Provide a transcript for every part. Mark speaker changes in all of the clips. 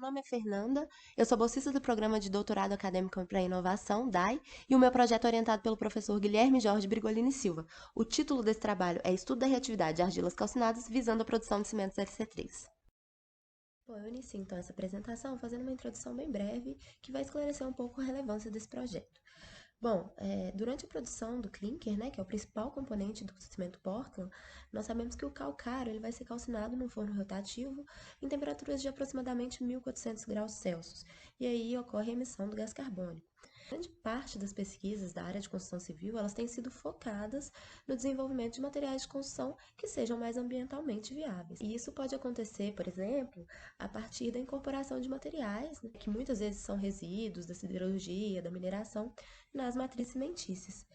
Speaker 1: nome é Fernanda, eu sou bolsista do Programa de Doutorado Acadêmico para Inovação, DAI, e o meu projeto é orientado pelo professor Guilherme Jorge Brigolini Silva. O título desse trabalho é Estudo da Reatividade de Argilas Calcinadas visando a produção de cimentos LC3. Bom, eu inicio então essa apresentação fazendo uma introdução bem breve que vai esclarecer um pouco a relevância desse projeto. Bom, durante a produção do clinker, né, que é o principal componente do cimento Portland, nós sabemos que o calcário ele vai ser calcinado num forno rotativo em temperaturas de aproximadamente 1400 graus Celsius, e aí ocorre a emissão do gás carbônico. Grande parte das pesquisas da área de construção civil, elas têm sido focadas no desenvolvimento de materiais de construção que sejam mais ambientalmente viáveis. E isso pode acontecer, por exemplo, a partir da incorporação de materiais, né, que muitas vezes são resíduos da siderurgia, da mineração, nas matrizes cimentícias.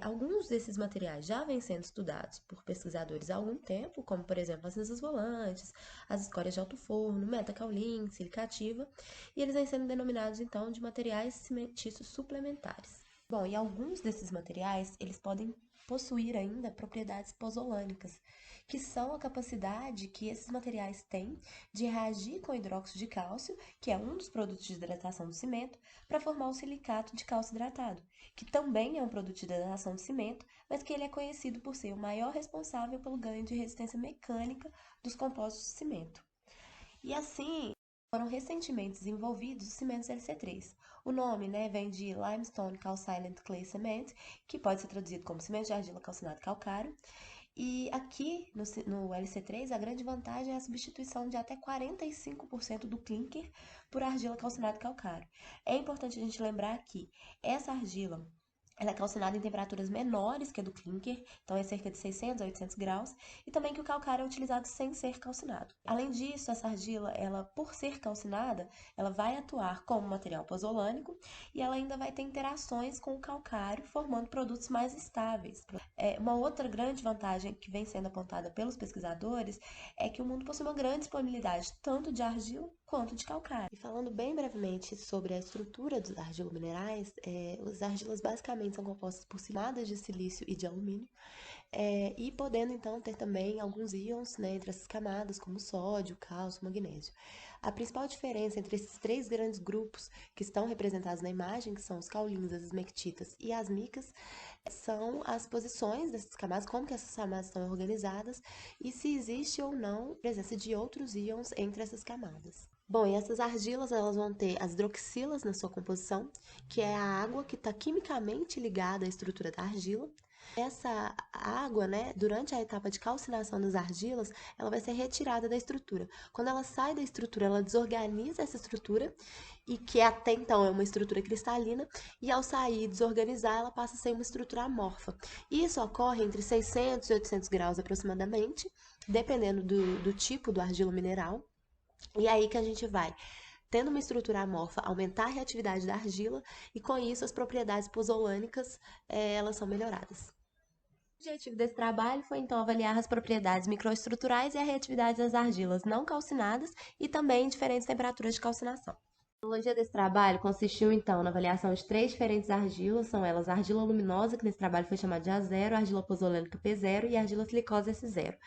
Speaker 1: Alguns desses materiais já vêm sendo estudados por pesquisadores há algum tempo, como, por exemplo, as mesas volantes, as escórias de alto forno, metacaolina, silicativa, e eles vêm sendo denominados, então, de materiais cimentícios suplementares. Bom, e alguns desses materiais, eles podem possuir ainda propriedades pozolânicas, que são a capacidade que esses materiais têm de reagir com hidróxido de cálcio, que é um dos produtos de hidratação do cimento, para formar o silicato de cálcio hidratado, que também é um produto de hidratação do cimento, mas que ele é conhecido por ser o maior responsável pelo ganho de resistência mecânica dos compostos de cimento. E assim, foram recentemente desenvolvidos os cimentos LC3. O nome, né, vem de Limestone Calcined Clay Cement, que pode ser traduzido como cimento de argila calcinado calcário. E aqui no LC3, a grande vantagem é a substituição de até 45% do clinker por argila calcinada calcário. É importante a gente lembrar que essa argila ela é calcinada em temperaturas menores que a do clinker, então é cerca de 600 a 800 graus, e também que o calcário é utilizado sem ser calcinado. Além disso, essa argila, ela, por ser calcinada, ela vai atuar como material pozolânico e ela ainda vai ter interações com o calcário, formando produtos mais estáveis. Uma outra grande vantagem que vem sendo apontada pelos pesquisadores é que o mundo possui uma grande disponibilidade tanto de argila quanto de calcário. E falando bem brevemente sobre a estrutura dos argilominerais, as argilas basicamente são compostas por camadas de silício e de alumínio, e podendo então ter também alguns íons, né, entre essas camadas, como sódio, cálcio, magnésio. A principal diferença entre esses três grandes grupos que estão representados na imagem, que são os caulinos, as esmectitas e as micas, são as posições dessas camadas, como que essas camadas estão organizadas e se existe ou não a presença de outros íons entre essas camadas. Bom, e essas argilas elas vão ter as hidroxilas na sua composição, que é a água que está quimicamente ligada à estrutura da argila. Essa água, né, durante a etapa de calcinação das argilas, ela vai ser retirada da estrutura. Quando ela sai da estrutura, ela desorganiza essa estrutura, e que até então é uma estrutura cristalina, e ao sair e desorganizar, ela passa a ser uma estrutura amorfa. Isso ocorre entre 600 e 800 graus aproximadamente, dependendo do tipo do argilo mineral. E é aí que a gente vai, tendo uma estrutura amorfa, aumentar a reatividade da argila e com isso as propriedades pozolânicas elas são melhoradas. O objetivo desse trabalho foi então avaliar as propriedades microestruturais e a reatividade das argilas não calcinadas e também diferentes temperaturas de calcinação. A metodologia desse trabalho consistiu, então, na avaliação de três diferentes argilas, são elas a argila luminosa, que nesse trabalho foi chamada de A0, a argila pozolânica P0 e a argila silicose S0.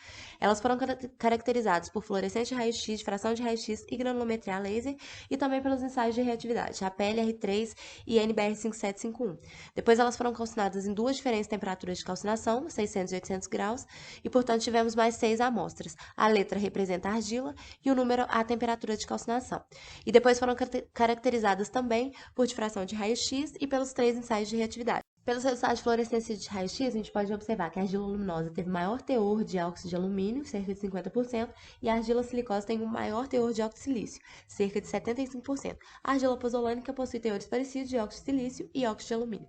Speaker 1: Elas foram caracterizadas por fluorescência de raio-x, difração de raio-x e granulometria laser, e também pelos ensaios de reatividade, a PLR3 e NBR5751. Depois elas foram calcinadas em duas diferentes temperaturas de calcinação, 600 e 800 graus, e, portanto, tivemos mais 6 amostras. A letra representa a argila e o número a temperatura de calcinação. E depois foram caracterizadas também por difração de raio-x e pelos 3 ensaios de reatividade. Pelos resultados de fluorescência de raio-x, a gente pode observar que a argila luminosa teve maior teor de óxido de alumínio, cerca de 50%, e a argila silicose tem um maior teor de óxido de silício, cerca de 75%. A argila pozolânica possui teores parecidos de óxido de silício e óxido de alumínio.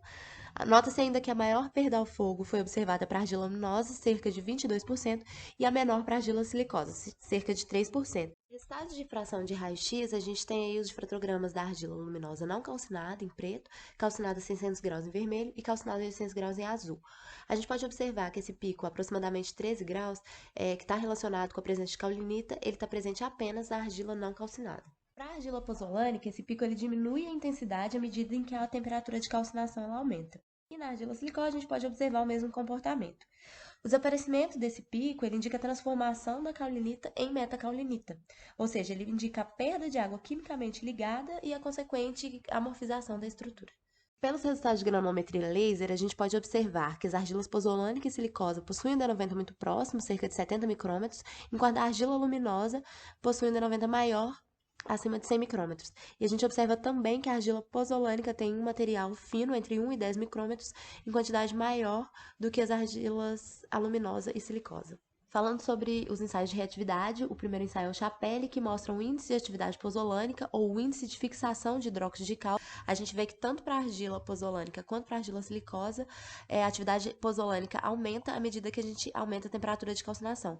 Speaker 1: Nota-se ainda que a maior perda ao fogo foi observada para a argila luminosa, cerca de 22%, e a menor para a argila silicosa, cerca de 3%. Em estado de fração de raio-x, a gente tem aí os difratogramas da argila luminosa não calcinada, em preto, calcinada a 600 graus em vermelho e calcinada a 800 graus em azul. A gente pode observar que esse pico, aproximadamente 13 graus, que está relacionado com a presença de caulinita, ele está presente apenas na argila não calcinada. Para a argila pozolânica, esse pico ele diminui a intensidade à medida em que a temperatura de calcinação ela aumenta. E na argila silicose, a gente pode observar o mesmo comportamento. O desaparecimento desse pico, ele indica a transformação da caulinita em metacaulinita, ou seja, ele indica a perda de água quimicamente ligada e a consequente amorfização da estrutura. Pelos resultados de granometria laser, a gente pode observar que as argilas pozolânica e silicosa possuem um denovento muito próximo, cerca de 70 micrômetros, enquanto a argila luminosa possui um denovento maior, acima de 100 micrômetros. E a gente observa também que a argila pozolânica tem um material fino entre 1 e 10 micrômetros, em quantidade maior do que as argilas aluminosa e silicosa. Falando sobre os ensaios de reatividade, o primeiro ensaio é o Chapelle, que mostra o índice de atividade pozolânica ou o índice de fixação de hidróxido de cálcio. A gente vê que tanto para a argila pozolânica quanto para a argila silicosa, a atividade pozolânica aumenta à medida que a gente aumenta a temperatura de calcinação.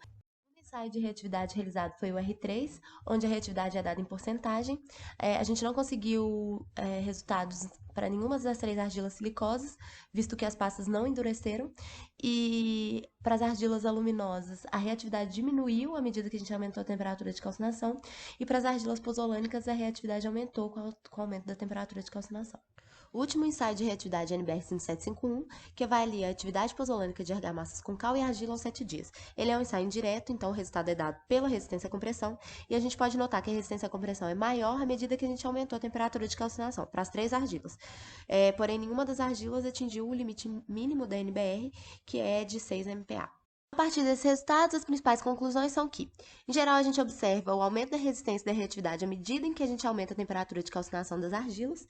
Speaker 1: O ensaio de reatividade realizado foi o R3, onde a reatividade é dada em porcentagem. A gente não conseguiu resultados para nenhuma das 3 argilas silicosas, visto que as pastas não endureceram. E para as argilas aluminosas, a reatividade diminuiu à medida que a gente aumentou a temperatura de calcinação. E para as argilas pozolânicas, a reatividade aumentou com o aumento da temperatura de calcinação. O último ensaio de reatividade é NBR 5751, que avalia a atividade pozolânica de argamassas com cal e argila aos 7 dias. Ele é um ensaio indireto, então o resultado é dado pela resistência à compressão, e a gente pode notar que a resistência à compressão é maior à medida que a gente aumentou a temperatura de calcinação, para as 3 argilas. Porém, nenhuma das argilas atingiu o limite mínimo da NBR, que é de 6 MPa. A partir desses resultados, as principais conclusões são que, em geral, a gente observa o aumento da resistência e da reatividade à medida em que a gente aumenta a temperatura de calcinação das argilas.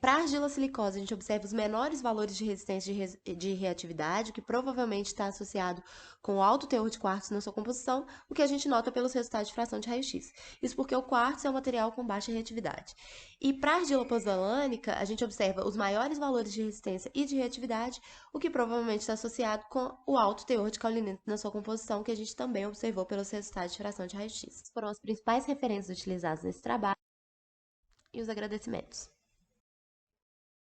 Speaker 1: Para a argila silicosa, a gente observa os menores valores de resistência de reatividade, o que provavelmente está associado com o alto teor de quartzo na sua composição, o que a gente nota pelos resultados de fração de raio-x. Isso porque o quartzo é um material com baixa reatividade. E para a argila pozolânica, a gente observa os maiores valores de resistência e de reatividade, o que provavelmente está associado com o alto teor de caulinita na sua composição, que a gente também observou pelos resultados de fração de raio-x. Foram as principais referências utilizadas nesse trabalho e os agradecimentos.